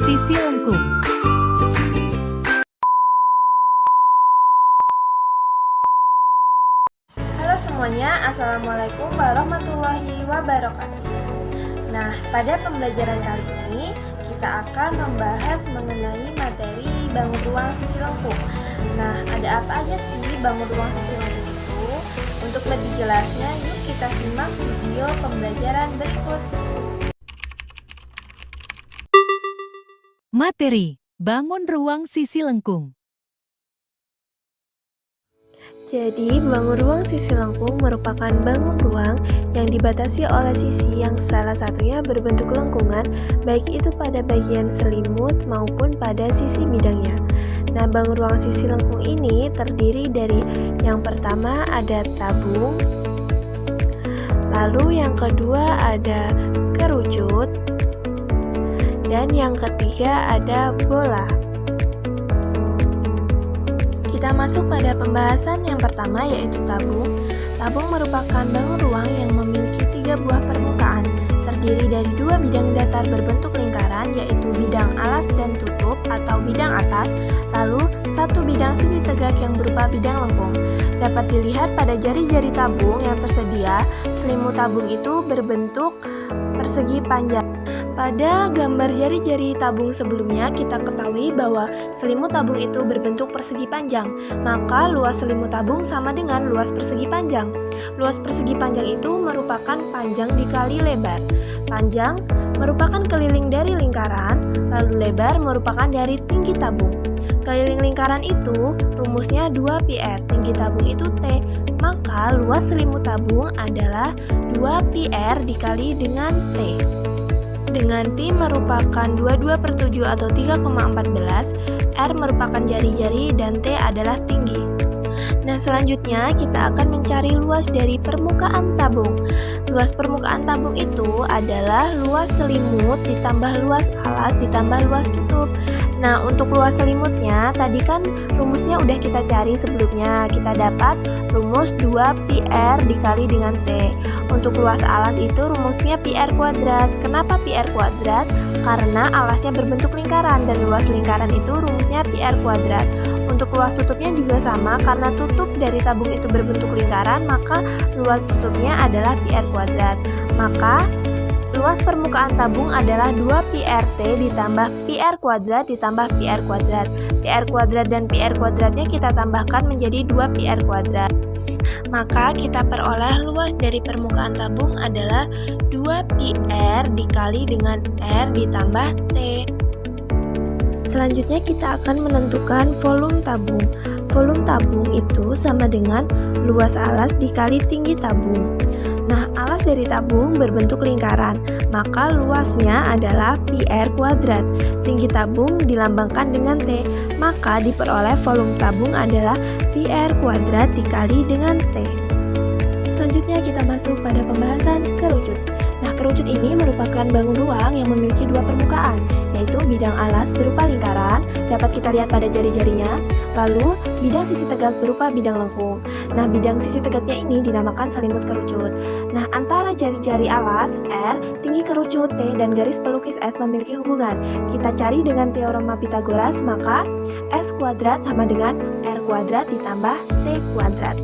sisi lengkung. Halo semuanya, Assalamualaikum warahmatullahi wabarakatuh. Nah, pada pembelajaran kali ini kita akan membahas mengenai materi bangun ruang sisi lengkung. Nah, ada apa aja sih bangun ruang sisi lengkung itu? Untuk lebih jelasnya, yuk kita simak video pembelajaran berikut. Materi bangun ruang sisi lengkung. Jadi, bangun ruang sisi lengkung merupakan bangun ruang yang dibatasi oleh sisi yang salah satunya berbentuk lengkungan, baik itu pada bagian selimut maupun pada sisi bidangnya. Nah, bangun ruang sisi lengkung ini terdiri dari yang pertama ada tabung, lalu yang kedua ada kerucut, dan yang ketiga ada bola. Kita masuk pada pembahasan yang pertama, yaitu tabung. Tabung merupakan bangun ruang yang memiliki 3 buah permukaan, terdiri dari 2 bidang datar berbentuk lingkaran, yaitu bidang alas dan tutup atau bidang atas, lalu 1 bidang sisi tegak yang berupa bidang lengkung. Dapat dilihat pada jari-jari tabung yang tersedia, selimut tabung itu berbentuk persegi panjang. Pada gambar jari-jari tabung sebelumnya, kita ketahui bahwa selimut tabung itu berbentuk persegi panjang, maka luas selimut tabung sama dengan luas persegi panjang. Luas persegi panjang itu merupakan panjang dikali lebar. Panjang merupakan keliling dari lingkaran, lalu lebar merupakan dari tinggi tabung. Keliling lingkaran itu rumusnya 2πr, tinggi tabung itu T, maka luas selimut tabung adalah 2πr dikali dengan T. Dengan pi merupakan 22/7 atau 3,14, R merupakan jari-jari, dan T adalah tinggi. Nah, selanjutnya kita akan mencari luas dari permukaan tabung. Luas permukaan tabung itu adalah luas selimut ditambah luas alas ditambah luas tutup. Nah, untuk luas selimutnya, tadi kan rumusnya udah kita cari sebelumnya. Kita dapat rumus 2πr dikali dengan T. Untuk luas alas itu rumusnya πr kuadrat. Kenapa πr kuadrat? Karena alasnya berbentuk lingkaran, dan luas lingkaran itu rumusnya πr kuadrat. Untuk luas tutupnya juga sama, karena tutup dari tabung itu berbentuk lingkaran, maka luas tutupnya adalah πr kuadrat. Maka luas permukaan tabung adalah 2πrt ditambah πr kuadrat ditambah πr kuadrat. πr kuadrat dan πr kuadratnya kita tambahkan menjadi 2πr kuadrat. Maka kita peroleh luas dari permukaan tabung adalah 2πr dikali dengan R ditambah T. Selanjutnya kita akan menentukan volume tabung. Volume tabung itu sama dengan luas alas dikali tinggi tabung. Nah, alas dari tabung berbentuk lingkaran, maka luasnya adalah πr kuadrat. Tinggi tabung dilambangkan dengan T, maka diperoleh volume tabung adalah πr kuadrat dikali dengan T. Selanjutnya kita masuk pada pembahasan kerucut. Nah, kerucut ini merupakan bangun ruang yang memiliki 2 permukaan, yaitu bidang alas berupa lingkaran, dapat kita lihat pada jari-jarinya, lalu bidang sisi tegak berupa bidang lengkung. Nah, bidang sisi tegaknya ini dinamakan selimut kerucut. Nah, antara jari-jari alas, R, tinggi kerucut, T, dan garis pelukis S memiliki hubungan. Kita cari dengan teorema Pythagoras, maka S kuadrat sama dengan R kuadrat ditambah T kuadrat.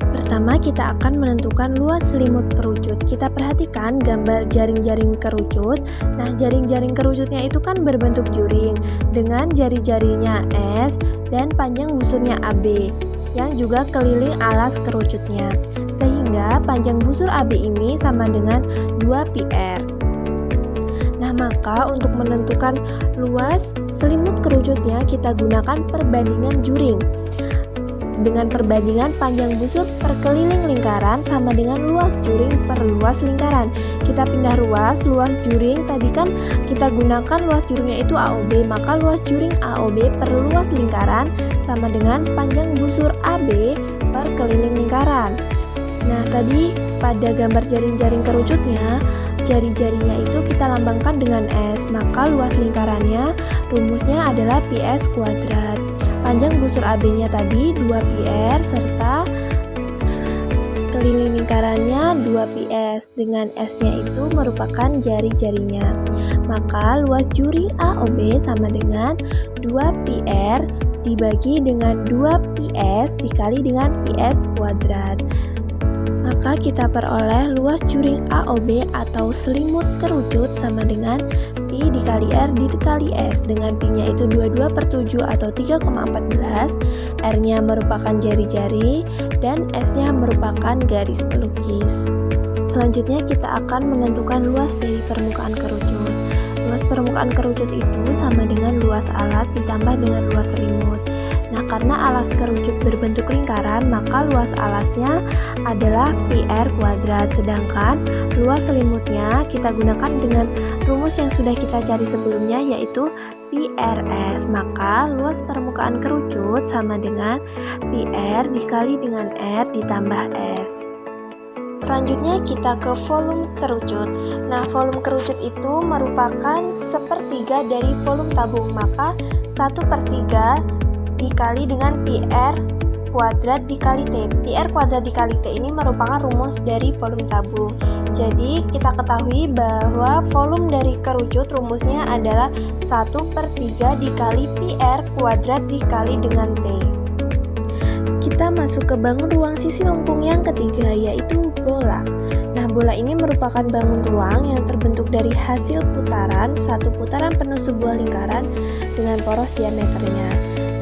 Pertama, kita akan menentukan luas selimut kerucut. Kita perhatikan gambar jaring-jaring kerucut. Nah, jaring-jaring kerucutnya itu kan berbentuk juring dengan jari-jarinya S dan panjang busurnya AB yang juga keliling alas kerucutnya. Sehingga panjang busur AB ini sama dengan 2πr. Nah, maka untuk menentukan luas selimut kerucutnya kita gunakan perbandingan juring. Dengan perbandingan panjang busur per keliling lingkaran sama dengan luas juring per luas lingkaran. Kita pindah luas juring tadi kan kita gunakan luas juringnya itu AOB, maka luas juring AOB per luas lingkaran sama dengan panjang busur AB per keliling lingkaran. Nah, tadi pada gambar jaring-jaring kerucutnya, jari-jarinya itu kita lambangkan dengan S, maka luas lingkarannya rumusnya adalah PS kuadrat. Panjang busur AB-nya tadi 2πr serta Keliling lingkarannya 2 ps, dengan S-nya itu merupakan jari-jarinya. Maka luas juring AOB sama dengan 2 PR dibagi dengan 2 ps dikali dengan ps kuadrat. Maka kita peroleh luas juring AOB atau selimut kerucut sama dengan Pi dikali R dikali S, dengan Pi-nya itu 22/7 atau 3,14, R-nya merupakan jari-jari, dan S-nya merupakan garis pelukis. Selanjutnya kita akan menentukan luas dari permukaan kerucut. Luas permukaan kerucut itu sama dengan luas alas ditambah dengan luas selimut. Nah, karena alas kerucut berbentuk lingkaran, maka luas alasnya adalah PR kuadrat, sedangkan luas selimutnya kita gunakan dengan rumus yang sudah kita cari sebelumnya, yaitu PRS. Maka luas permukaan kerucut sama dengan PR dikali dengan R ditambah S. Selanjutnya kita ke volume kerucut. Nah, volume kerucut itu merupakan sepertiga dari volume tabung, maka 1/3 dikali dengan PR kuadrat dikali T. PR kuadrat dikali T ini merupakan rumus dari volume tabung. Jadi kita ketahui bahwa volume dari kerucut rumusnya adalah 1/3 dikali PR kuadrat dikali dengan T. Kita masuk ke bangun ruang sisi lengkung yang ketiga, yaitu bola. Nah, bola ini merupakan bangun ruang yang terbentuk dari hasil putaran satu putaran penuh sebuah lingkaran dengan poros diameternya.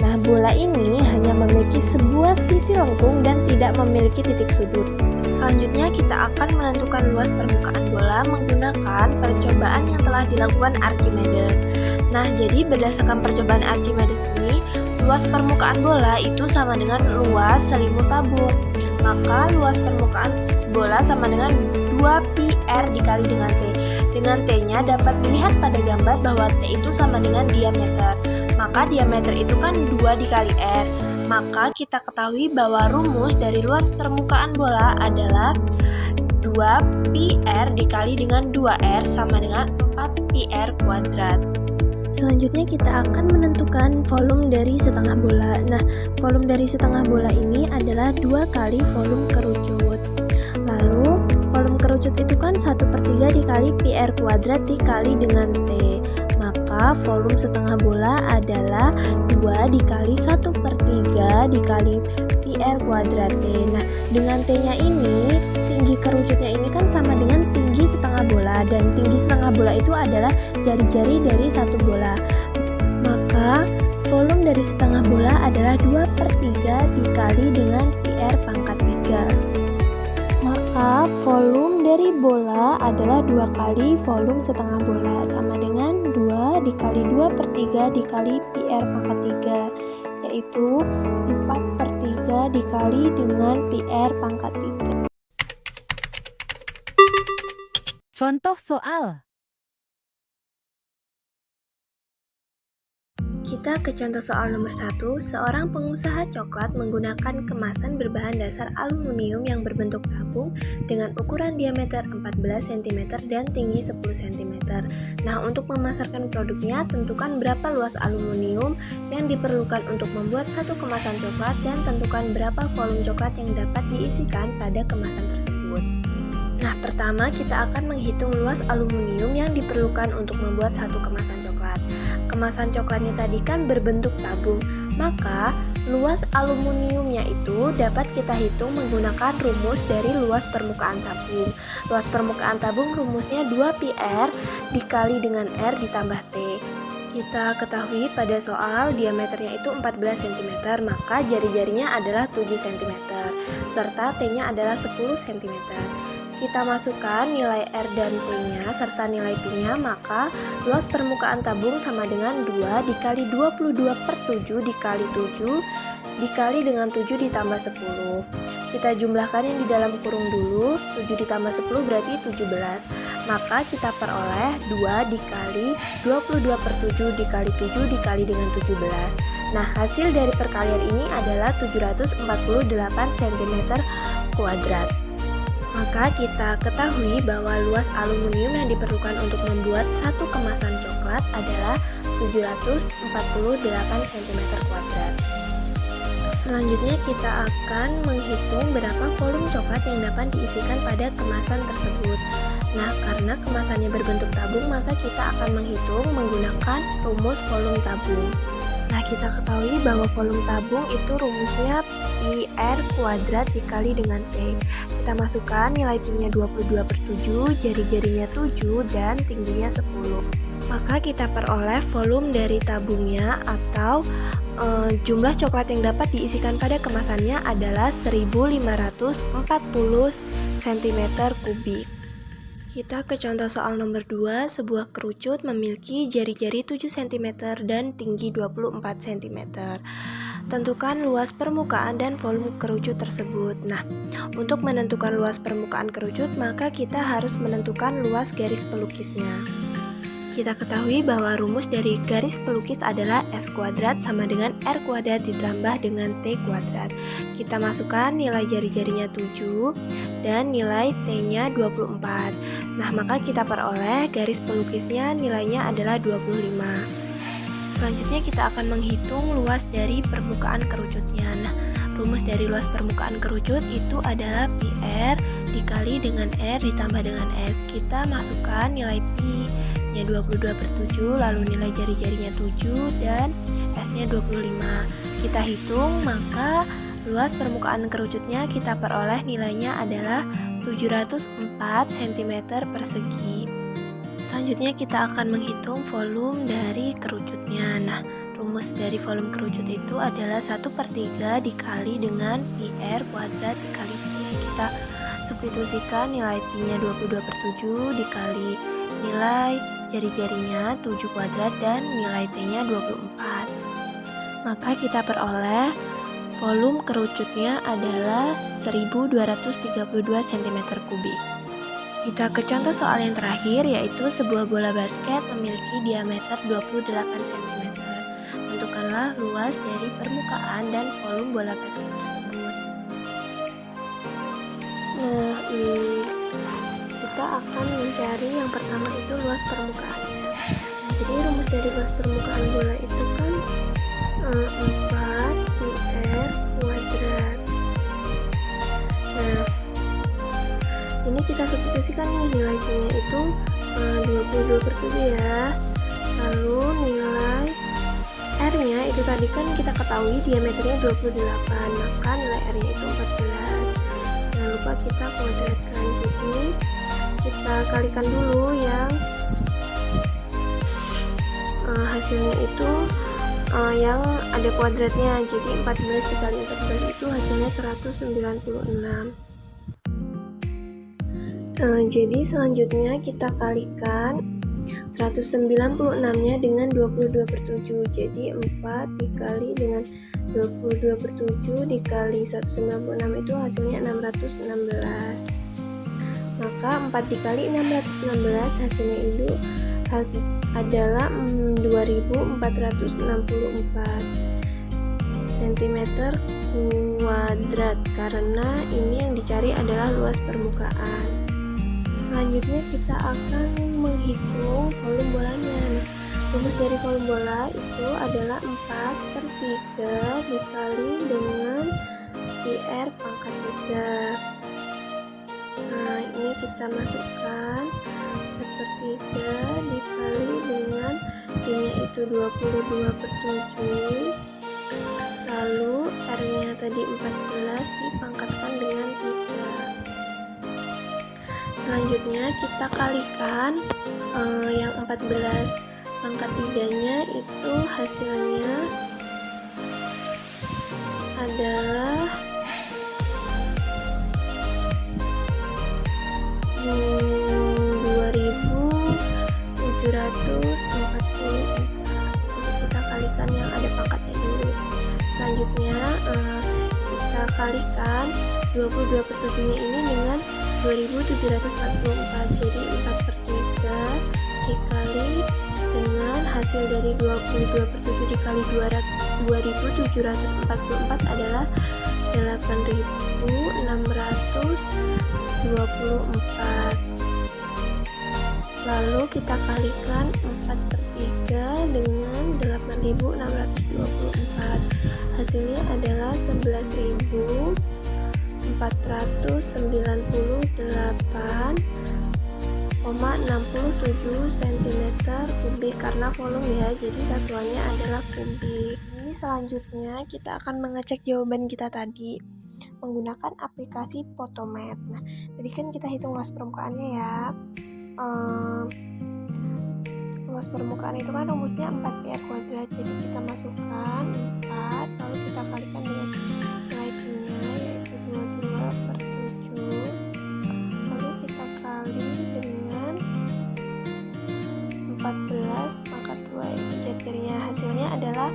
Nah, bola ini hanya memiliki sebuah sisi lengkung dan tidak memiliki titik sudut. Selanjutnya kita akan menentukan luas permukaan bola menggunakan percobaan yang telah dilakukan Archimedes. Nah, jadi berdasarkan percobaan Archimedes ini, luas permukaan bola itu sama dengan luas selimut tabung. Maka luas permukaan bola sama dengan 2 PR dikali dengan T. Dengan T-nya dapat dilihat pada gambar bahwa T itu sama dengan diameter. Maka diameter itu kan 2 dikali R. Maka kita ketahui bahwa rumus dari luas permukaan bola adalah 2 PR dikali dengan 2R sama dengan 4 PR kuadrat. Selanjutnya kita akan menentukan volume dari setengah bola. Nah, volume dari setengah bola ini adalah 2 kali volume kerucut. Lalu, volume kerucut itu kan 1/3 dikali PR kuadrat dikali dengan T. Maka volume setengah bola adalah 2 dikali 1/3 dikali PR kuadrat T. Nah, dengan T-nya ini, tinggi kerucutnya ini kan sama dengan tinggi setengah bola, dan tinggi setengah bola itu adalah jari-jari dari satu bola. Maka volume dari setengah bola adalah 2/3 dikali dengan PR pangkat 3. Maka volume dari bola adalah 2 kali volume setengah bola, sama dengan 2 dikali 2/3 dikali PR pangkat 3, yaitu 4/3 dikali dengan PR pangkat 3. Contoh soal. Kita ke contoh soal nomor 1. Seorang pengusaha coklat menggunakan kemasan berbahan dasar aluminium yang berbentuk tabung dengan ukuran diameter 14 cm dan tinggi 10 cm. Nah, untuk memasarkan produknya, tentukan berapa luas aluminium yang diperlukan untuk membuat satu kemasan coklat dan tentukan berapa volume coklat yang dapat diisikan pada kemasan tersebut. Nah, pertama kita akan menghitung luas aluminium yang diperlukan untuk membuat satu kemasan coklat. Kemasan coklatnya tadi kan berbentuk tabung, maka luas aluminiumnya itu dapat kita hitung menggunakan rumus dari luas permukaan tabung. Luas permukaan tabung rumusnya 2 PR dikali dengan R ditambah T. Kita ketahui pada soal diameternya itu 14 cm, maka jari-jarinya adalah 7 cm, serta T-nya adalah 10 cm. Kita masukkan nilai R dan T-nya serta nilai P-nya, maka luas permukaan tabung sama dengan 2 dikali 22/7 dikali 7 dikali dengan 7 ditambah 10. Kita jumlahkan yang di dalam kurung dulu, 7 ditambah 10 berarti 17. Maka kita peroleh 2 dikali 22/7 dikali 7 dikali dengan 17. Nah, hasil dari perkalian ini adalah 748 cm kuadrat. Maka kita ketahui bahwa luas aluminium yang diperlukan untuk membuat satu kemasan coklat adalah 748 cm kuadrat. Selanjutnya kita akan menghitung berapa volume coklat yang dapat diisikan pada kemasan tersebut. Nah, karena kemasannya berbentuk tabung, maka kita akan menghitung menggunakan rumus volume tabung. Nah, kita ketahui bahwa volume tabung itu rumusnya Pi R kuadrat dikali dengan T. Kita masukkan nilai Pi-nya 22/7, jari-jarinya 7, dan tingginya 10. Maka kita peroleh volume dari tabungnya atau jumlah coklat yang dapat diisikan pada kemasannya adalah 1540 cm3. Kita ke contoh soal nomor 2, sebuah kerucut memiliki jari-jari 7 cm dan tinggi 24 cm. Tentukan luas permukaan dan volume kerucut tersebut. Nah, untuk menentukan luas permukaan kerucut, maka kita harus menentukan luas garis pelukisnya. Kita ketahui bahwa rumus dari garis pelukis adalah S kuadrat sama dengan R kuadrat ditambah dengan T kuadrat. Kita masukkan nilai jari-jarinya 7 dan nilai T-nya 24. Nah, maka kita peroleh garis pelukisnya nilainya adalah 25. Selanjutnya kita akan menghitung luas dari permukaan kerucutnya. Nah, rumus dari luas permukaan kerucut itu adalah Pi R dikali dengan R ditambah dengan S. Kita masukkan nilai Pi-nya 22/7, lalu nilai jari-jarinya 7 dan S-nya 25. Kita hitung, maka luas permukaan kerucutnya kita peroleh nilainya adalah 704 cm persegi. Selanjutnya kita akan menghitung volume dari kerucutnya. Nah, rumus dari volume kerucut itu adalah 1/3 dikali dengan Pi R kuadrat dikali T. Kita substitusikan nilai Pi-nya 22/7 dikali nilai jari-jarinya 7 kuadrat dan nilai T-nya 24. Maka kita peroleh volume kerucutnya adalah 1232 cm3. Kita ke contoh soal yang terakhir, yaitu sebuah bola basket memiliki diameter 28 cm. Tentukanlah luas dari permukaan dan volume bola basket tersebut. Nah, kita akan mencari yang pertama itu luas permukaannya. Jadi rumus dari luas permukaan bola itu kan 4 Pi R kuadrat. Nah, ini kita substitusikan nih nilai Pi-nya itu 22/7 ya. Lalu nilai R-nya itu tadi kan kita ketahui diameternya 28, maka nilai R-nya itu 14. Jangan lupa kita kuadratkan, jadi kita kalikan dulu yang hasilnya itu yang ada kuadratnya. Jadi 14 dikali 14 itu hasilnya 196. Jadi selanjutnya kita kalikan 196-nya dengan 22/7. Jadi 4 dikali dengan 22/7 dikali 196 itu hasilnya 616. Maka 4 dikali 616 hasilnya itu adalah 2464 cm kuadrat, karena ini yang dicari adalah luas permukaan. Selanjutnya kita akan menghitung volume bolanya. Rumus dari volume bola itu adalah 4/3 dikali dengan Pi R pangkat 3. Nah, ini kita masukkan 4/3 dikali dengan Pi-nya itu 22/7, lalu R-nya tadi 14 dipangkatkan dengan 3. Selanjutnya kita kalikan yang 14 pangkat 3-nya itu hasilnya adalah 2744. Jadi kita kalikan yang ada pangkatnya dulu. Selanjutnya kita kalikan 22/7-nya ini dengan 2744. Jadi 4/3 dikali dengan hasil dari 22/7 dikali 2744 adalah 8624. Lalu kita kalikan 4/3 3 dengan 8.624. Hasilnya adalah 11.498,67 cm kubik karena volume ya, jadi satuannya adalah kubik. Ini selanjutnya kita akan mengecek jawaban kita tadi menggunakan aplikasi Photomath. Nah, tadi kan kita hitung luas permukaannya ya. Luas permukaan itu kan rumusnya 4πr², jadi kita masukkan 4 lalu kita kalikan dengan nilai pi-nya yaitu 22/7, lalu kita kali dengan 14 pangkat 2 itu jari-jarinya, hasilnya adalah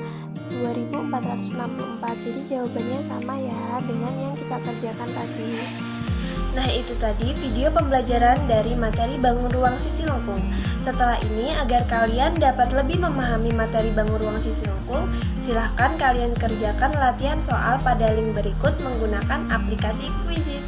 2464. Jadi jawabannya sama ya dengan yang kita kerjakan tadi. Nah, itu tadi video pembelajaran dari materi bangun ruang sisi lengkung. Setelah ini, agar kalian dapat lebih memahami materi bangun ruang sisi lengkung, silahkan kalian kerjakan latihan soal pada link berikut menggunakan aplikasi Quizizz.